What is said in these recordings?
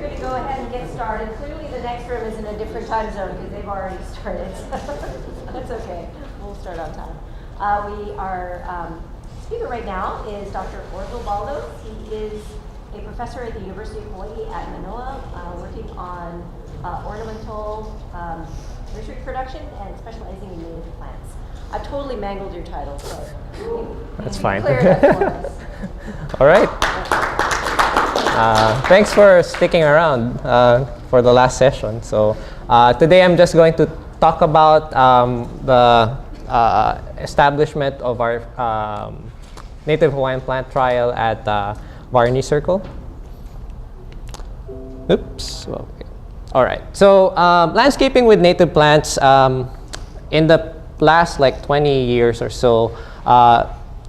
we're going to go ahead and get started. Clearly the next room is in a different time zone because they've already started. That's okay. We'll start on time. Speaker right now is Dr. Orville Baldos. He is a professor at the University of Hawaii at Manoa, working on ornamental research production and specializing in native plants. I totally mangled your title, so that's fine. Clear it up for us. All right. Thanks for sticking around for the last session. So today I'm just going to talk about the establishment of our native Hawaiian plant trial at Varney Circle. Oops. Okay. All right. So landscaping with native plants in the last like 20 years or so,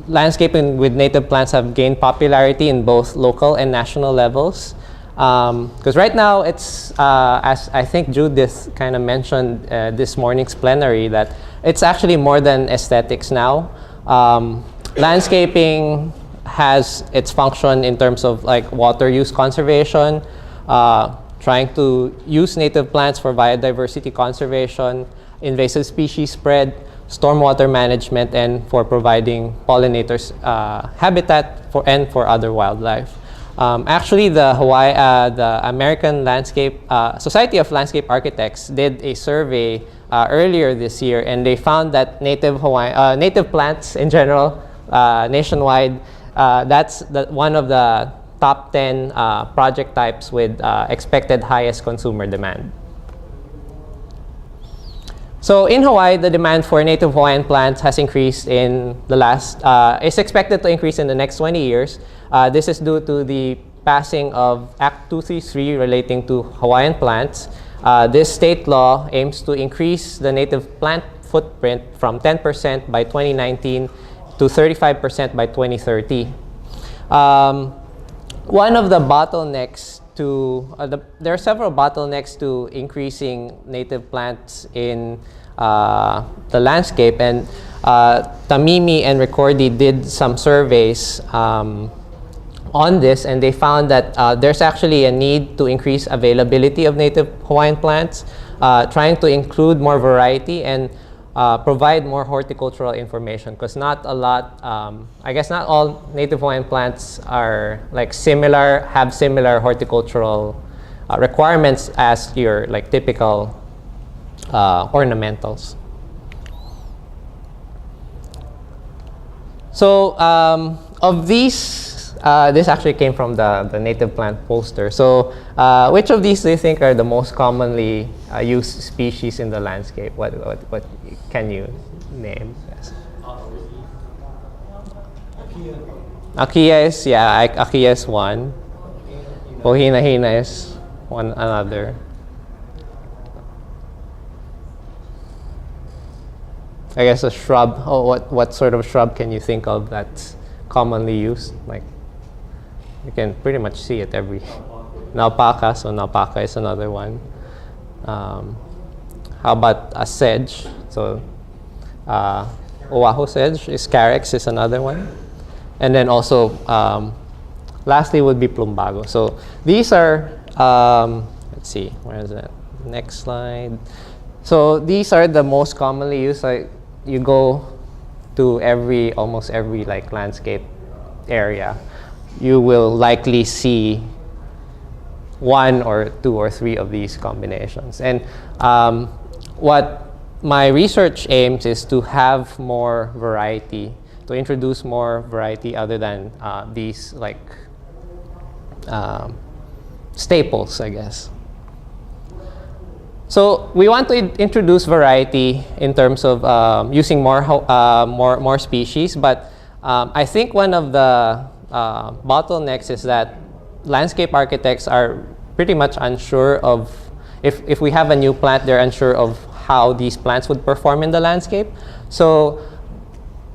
landscaping with native plants have gained popularity in both local and national levels. Because right now it's, as I think Judith kind of mentioned this morning's plenary, that it's actually more than aesthetics now. Landscaping has its function in terms of like water use conservation, trying to use native plants for biodiversity conservation, invasive species spread, stormwater management, and for providing pollinators habitat for other wildlife. Actually, the American Society of Landscape Architects did a survey earlier this year, and they found that native plants in general, nationwide, that's one of the top 10 project types with expected highest consumer demand. So in Hawaii, the demand for native Hawaiian plants has increased in the is expected to increase in the next 20 years. This is due to the passing of Act 233 relating to Hawaiian plants. This state law aims to increase the native plant footprint from 10% by 2019 to 35% by 2030. One of the bottlenecks there are several bottlenecks to increasing native plants in the landscape, and Tamimi and Ricordi did some surveys on this, and they found that there's actually a need to increase availability of native Hawaiian plants, trying to include more variety and provide more horticultural information, because not a lot, I guess not all native Hawaiian plants are like have similar horticultural requirements as your like typical ornamentals. So of these, this actually came from the native plant poster. So which of these do you think are the most commonly used species in the landscape? What can you name? Yes. Akia is one. Pohinahina is another. I guess a shrub. Oh, what sort of shrub can you think of that's commonly used? Like, you can pretty much see it every. Naupaka, so naupaka is another one. How about a sedge? So, Oahu sedge is carex is another one. And then also, lastly would be plumbago. So these are, let's see, where is it? Next slide. So these are the most commonly used. Like, you go to almost every like landscape area, you will likely see one or two or three of these combinations. And what my research aims is to have more variety, to introduce more variety other than these like staples, I guess. So we want to introduce variety in terms of using more species, but I think one of the bottlenecks is that landscape architects are pretty much unsure of, if we have a new plant, they're unsure of how these plants would perform in the landscape. So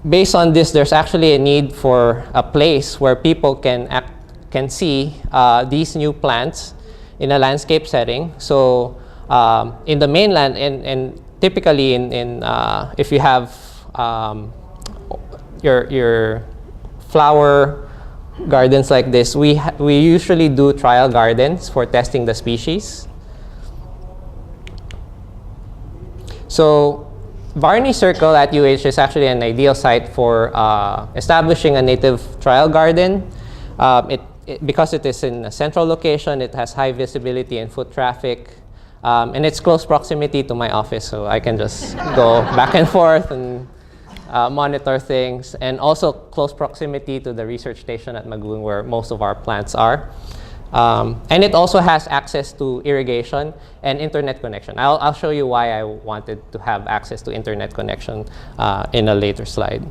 based on this, there's actually a need for a place where people can see these new plants in a landscape setting. So in the mainland, and typically if you have your flower gardens like this, we usually do trial gardens for testing the species. So Varney Circle at UH is actually an ideal site for establishing a native trial garden. Because it is in a central location, it has high visibility and foot traffic, and it's close proximity to my office, so I can just go back and forth and monitor things, and also close proximity to the research station at Magoon where most of our plants are. And it also has access to irrigation and internet connection. I'll show you why I wanted to have access to internet connection in a later slide.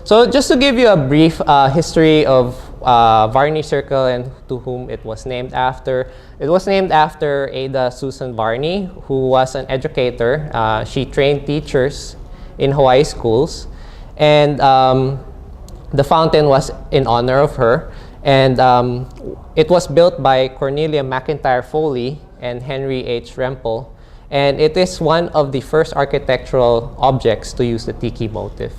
So just to give you a brief history of Varney Circle and to whom it was named after. It was named after Ada Susan Varney, who was an educator. She trained teachers in Hawaii schools, and the fountain was in honor of her. And it was built by Cornelia McIntyre Foley and Henry H. Rempel, and it is one of the first architectural objects to use the tiki motif.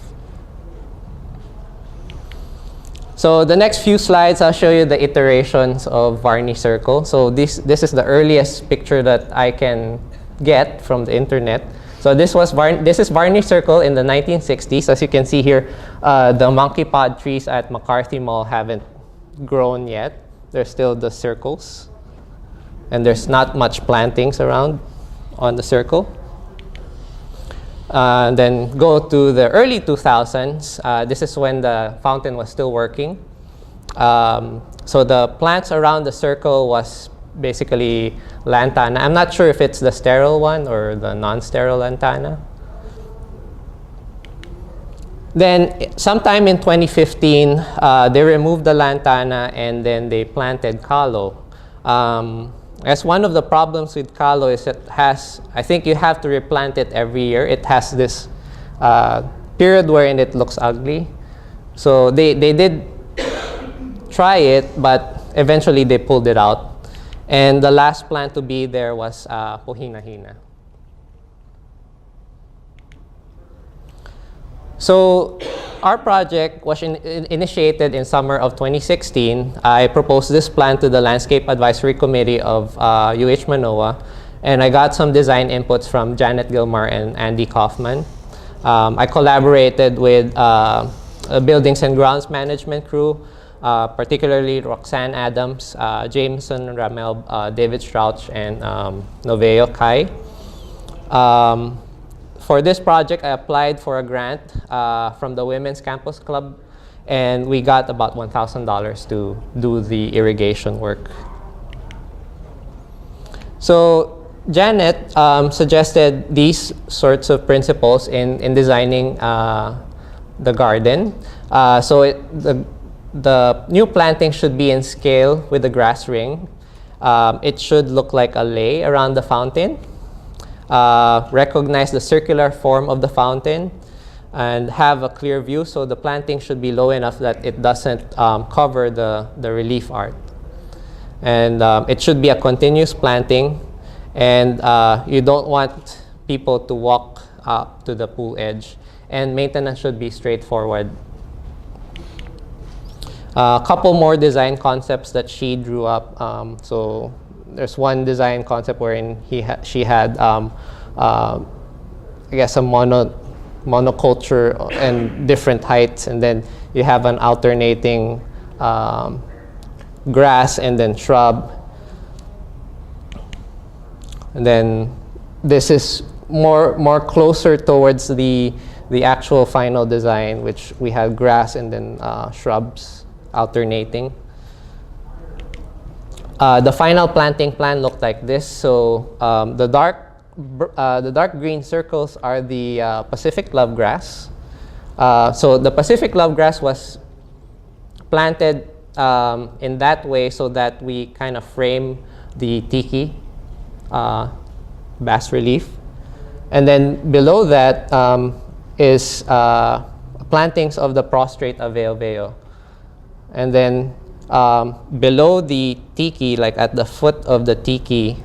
So the next few slides, I'll show you the iterations of Varney Circle. So this is the earliest picture that I can get from the internet. So this is Varney Circle in the 1960s. As you can see here, the monkey pod trees at McCarthy Mall haven't grown yet. There's still the circles, and there's not much plantings around on the circle. Then go to the early 2000s. This is when the fountain was still working. So the plants around the circle was basically lantana. I'm not sure if it's the sterile one or the non-sterile lantana. Then sometime in 2015, they removed the lantana and then they planted kalo. As one of the problems with kalo is it has, I think you have to replant it every year. It has this period wherein it looks ugly. So they did try it, but eventually they pulled it out. And the last plant to be there was Pohinahina. So our project was initiated in summer of 2016. I proposed this plan to the Landscape Advisory Committee of UH Manoa, and I got some design inputs from Janet Gilmar and Andy Kaufman. I collaborated with a buildings and grounds management crew, particularly Roxanne Adams, Jameson Ramel, David Strauch, and Noveo Kai. For this project, I applied for a grant from the Women's Campus Club, and we got about $1,000 to do the irrigation work. So Janet suggested these sorts of principles in designing the garden. The new planting should be in scale with the grass ring. It should look like a lei around the fountain. Recognize the circular form of the fountain and have a clear view, so the planting should be low enough that it doesn't cover the relief art. And it should be a continuous planting, and you don't want people to walk up to the pool edge, and maintenance should be straightforward. A couple more design concepts that she drew up. So there's one design concept wherein she had, I guess, a monoculture and different heights, and then you have an alternating grass and then shrub. And then this is more closer towards the actual final design, which we had grass and then shrubs alternating. The final planting plan looked like this. So the dark green circles are the Pacific lovegrass. So the Pacific lovegrass was planted in that way so that we kind of frame the tiki bas relief. And then below that is plantings of the prostrate Aveo Veo. And then below the tiki, like at the foot of the tiki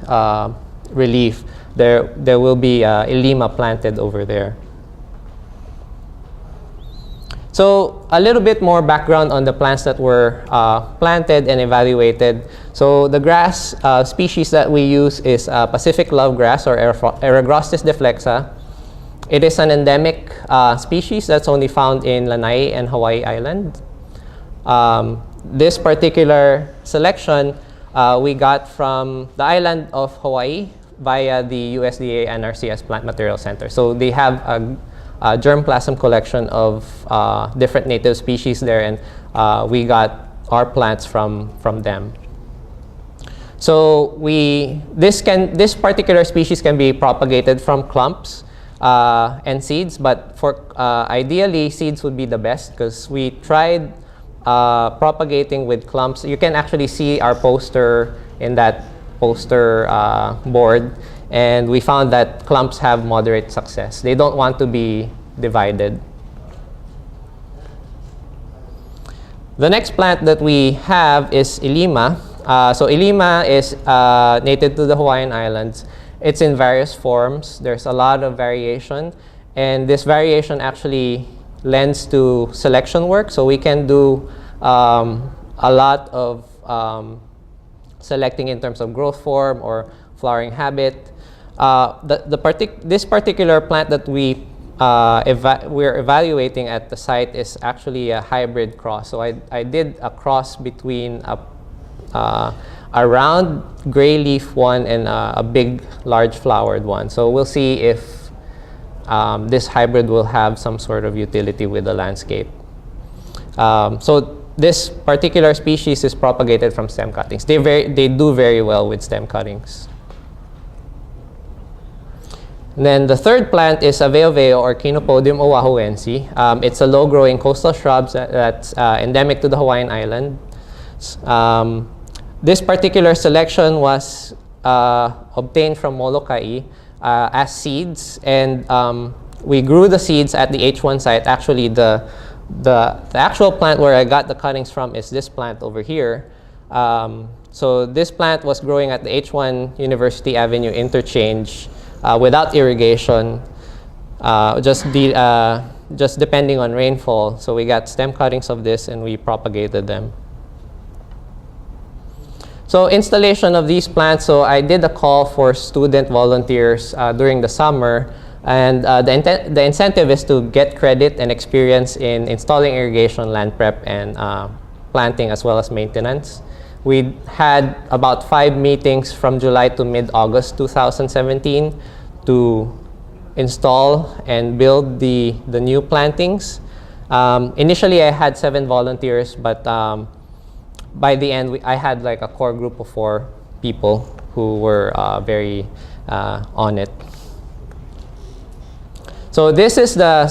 relief, there will be Ilima planted over there. So a little bit more background on the plants that were planted and evaluated. So the grass species that we use is Pacific love grass, or Eragrostis deflexa. It is an endemic species that's only found in Lanai and Hawaii Island. This particular selection we got from the island of Hawaii via the USDA NRCS Plant Material Center. So they have a germplasm collection of different native species there, and we got our plants from them. So this particular species can be propagated from clumps and seeds, but for ideally seeds would be the best, because we tried propagating with clumps. You can actually see our poster in that poster board, and we found that clumps have moderate success. They don't want to be divided. The next plant that we have is Ilima. So Ilima is native to the Hawaiian Islands. It's in various forms. There's a lot of variation, and this variation actually lends to selection work. So we can do a lot of selecting in terms of growth form or flowering habit. This particular plant that we're evaluating at the site is actually a hybrid cross. So I did a cross between a round gray leaf one and a big large flowered one. So we'll see if this hybrid will have some sort of utility with the landscape. So this particular species is propagated from stem cuttings. They do very well with stem cuttings. And then the third plant is Aveoveo, or Chenopodium oahuense. It's a low-growing coastal shrub that's endemic to the Hawaiian Islands. This particular selection was obtained from Molokai as seeds, and we grew the seeds at the H1 site. Actually, the actual plant where I got the cuttings from is this plant over here. So this plant was growing at the H1 University Avenue interchange without irrigation, just depending on rainfall. So we got stem cuttings of this and we propagated them. So installation of these plants, so I did a call for student volunteers during the summer, and the incentive is to get credit and experience in installing irrigation, land prep, and planting, as well as maintenance. We had about 5 meetings from July to mid-August 2017 to install and build the new plantings. Initially, I had 7 volunteers, but by the end, I had like a core group of 4 people who were very on it. So this is the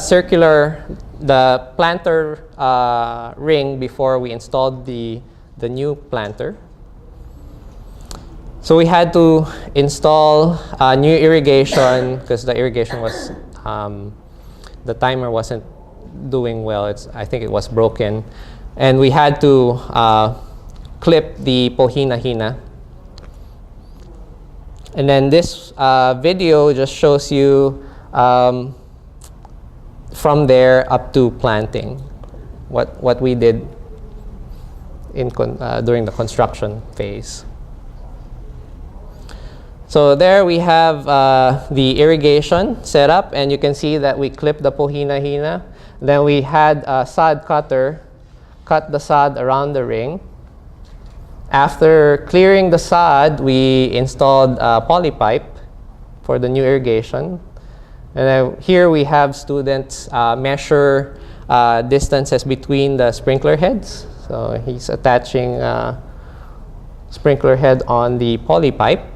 planter ring before we installed the new planter. So we had to install new irrigation because the irrigation was, the timer wasn't doing well. I think it was broken. And we had to clip the pohina-hina. And then this video just shows you from there up to planting, what we did during the construction phase. So there we have the irrigation set up, and you can see that we clipped the pohina-hina. Then we had a sod cutter cut the sod around the ring. After clearing the sod, we installed a poly pipe for the new irrigation. And then here we have students measure distances between the sprinkler heads. So he's attaching sprinkler head on the poly pipe.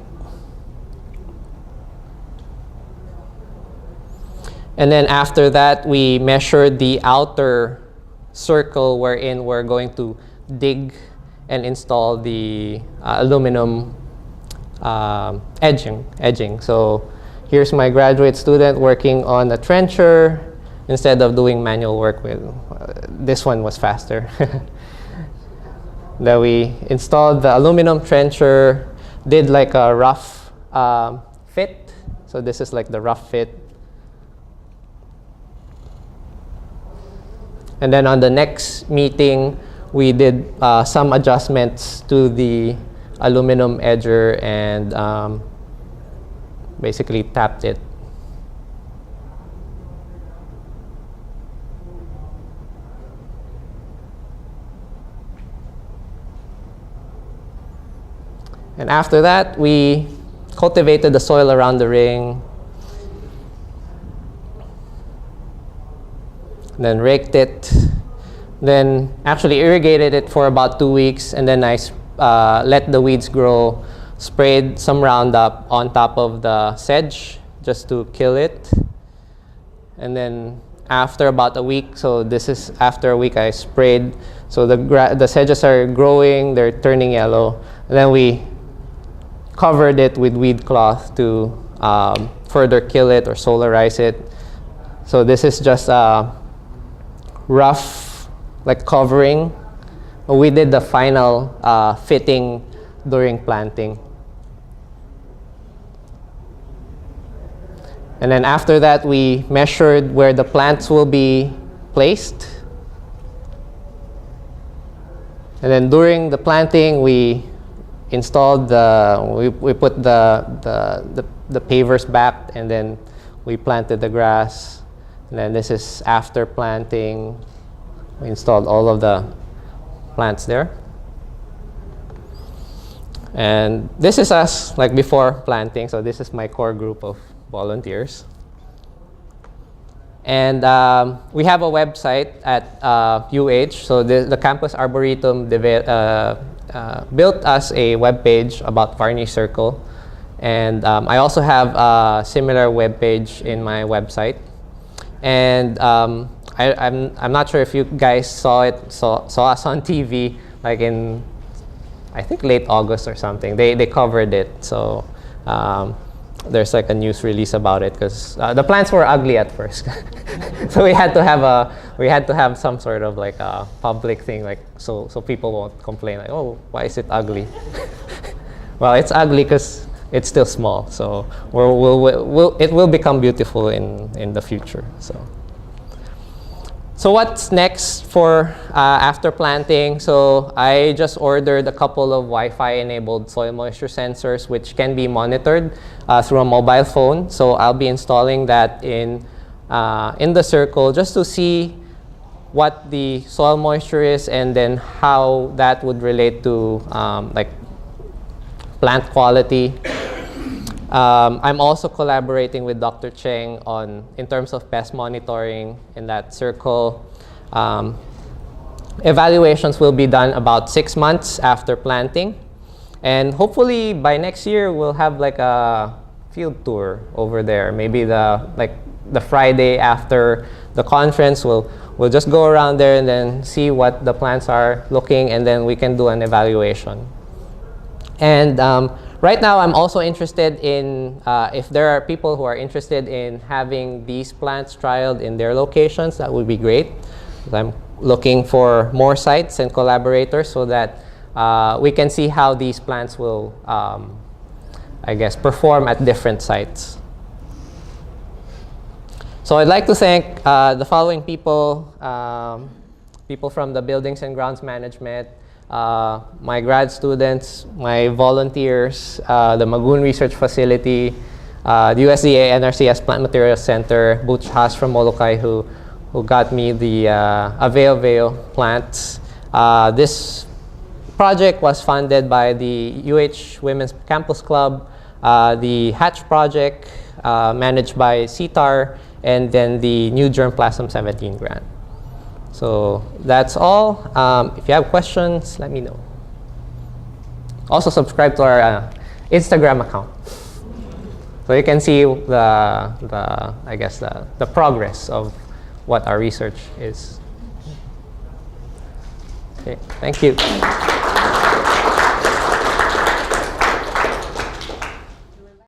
And then after that, we measured the outer circle wherein we're going to dig and install the aluminum edging. So here's my graduate student working on a trencher instead of doing manual work with, this one was faster. Then we installed the aluminum trencher, did like a rough fit. So this is like the rough fit. And then on the next meeting, we did some adjustments to the aluminum edger and basically tapped it. And after that, we cultivated the soil around the ring, then raked it, then actually irrigated it for about 2 weeks, and then I let the weeds grow, sprayed some Roundup on top of the sedge just to kill it. And then after about a week, so this is after a week I sprayed, so the sedges are growing, they're turning yellow, and then we covered it with weed cloth to further kill it or solarize it. So this is just a rough like covering. We did the final fitting during planting. And then after that, we measured where the plants will be placed. And then during the planting, we installed we put the pavers back, and then we planted the grass. And then this is after planting. We installed all of the plants there. And this is us like before planting. So this is my core group of volunteers. And we have a website at UH. So the Campus Arboretum built us a web page about Varney Circle. And I also have a similar web page in my website. And I'm not sure if you guys saw us on TV, like in, I think, late August or something. They covered it. So there's like a news release about it, because the plants were ugly at first. So we had to have some sort of like a public thing, like so people won't complain like, oh, why is it ugly? Well, it's ugly because it's still small. So it will become beautiful in the future. So what's next for after planting? So I just ordered a couple of Wi-Fi enabled soil moisture sensors, which can be monitored through a mobile phone. So I'll be installing that in the circle just to see what the soil moisture is, and then how that would relate to like plant quality. I'm also collaborating with Dr. Cheng in terms of pest monitoring in that circle. Evaluations will be done about 6 months after planting. And hopefully by next year, we'll have like a field tour over there. Maybe the Friday after the conference, we'll just go around there and then see what the plants are looking, and then we can do an evaluation. And right now, I'm also interested in, if there are people who are interested in having these plants trialed in their locations, that would be great. I'm looking for more sites and collaborators so that we can see how these plants will, I guess, perform at different sites. So I'd like to thank the following people, people from the Buildings and Grounds Management, my grad students, my volunteers, the Magoon Research Facility, the USDA NRCS Plant Materials Center, Butch Haas from Molokai, who got me the Aveo plants. This project was funded by the UH Women's Campus Club, the Hatch Project, managed by CTAR, and then the New Germplasm 17 grant. So that's all. If you have questions, let me know. Also subscribe to our Instagram account, so you can see the progress of what our research is. Okay, thank you.